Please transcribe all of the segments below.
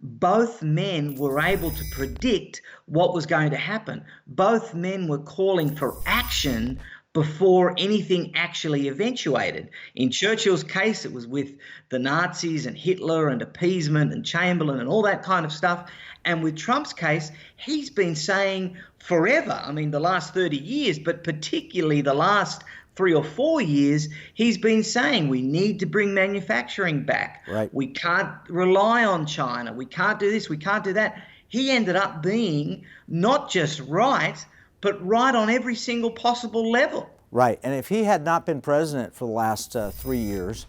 both men were able to predict what was going to happen. Both men were calling for action before anything actually eventuated. In Churchill's case, it was with the Nazis and Hitler and appeasement and Chamberlain and all that kind of stuff. And with Trump's case, he's been saying forever, I mean, the last 30 years, but particularly the last 3 or 4 years, he's been saying we need to bring manufacturing back. Right. We can't rely on China. We can't do this. We can't do that. He ended up being not just right, but right on every single possible level. Right. And if he had not been president for the last 3 years,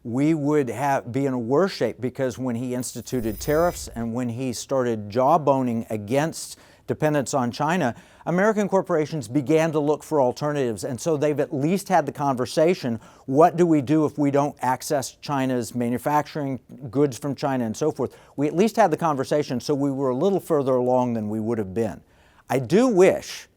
we would be in a worse shape, because when he instituted tariffs and when he started jawboning against dependence on China, American corporations began to look for alternatives. And so they've at least had the conversation, what do we do if we don't access China's manufacturing, goods from China and so forth? We at least had the conversation, so we were a little further along than we would have been. I do wish,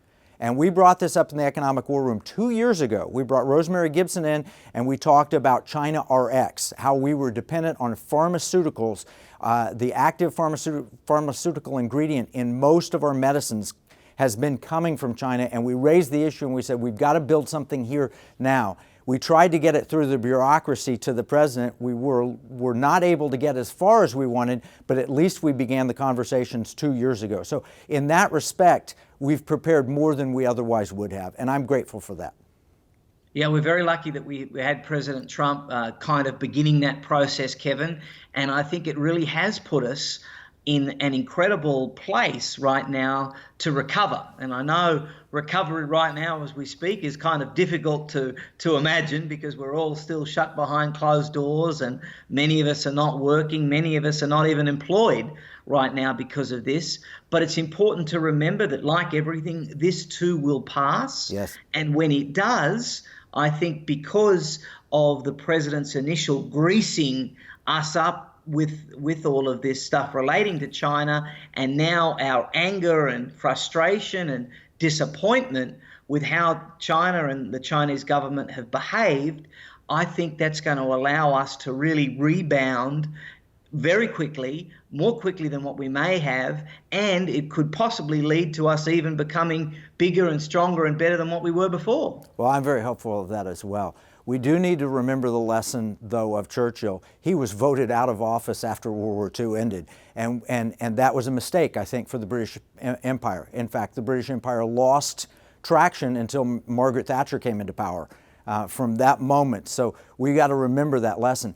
and we brought this up in the Economic War Room 2 years ago. We brought Rosemary Gibson in and we talked about China RX, how we were dependent on pharmaceuticals. The active pharmaceutical ingredient in most of our medicines has been coming from China, and we raised the issue and we said, we've got to build something here now. We tried to get it through the bureaucracy to the president. We were not able to get as far as we wanted, but at least we began the conversations 2 years ago. So in that respect, we've prepared more than we otherwise would have, and I'm grateful for that. Yeah, we're very lucky that we had President Trump kind of beginning that process, Kevin, and I think it really has put us in an incredible place right now to recover. And I know recovery right now as we speak is kind of difficult to imagine, because we're all still shut behind closed doors and many of us are not working, many of us are not even employed right now because of this. But it's important to remember that, like everything, this too will pass. Yes. And when it does, I think because of the president's initial greasing us up with all of this stuff relating to China, and now our anger and frustration and disappointment with how China and the Chinese government have behaved, I think that's going to allow us to really rebound very quickly, more quickly than what we may have, and it could possibly lead to us even becoming bigger and stronger and better than what we were before. Well, I'm very hopeful of that as well. We do need to remember the lesson, though, of Churchill. He was voted out of office after World War II ended, and that was a mistake, I think, for the British Empire. In fact, the British Empire lost traction until Margaret Thatcher came into power from that moment. So we got to remember that lesson.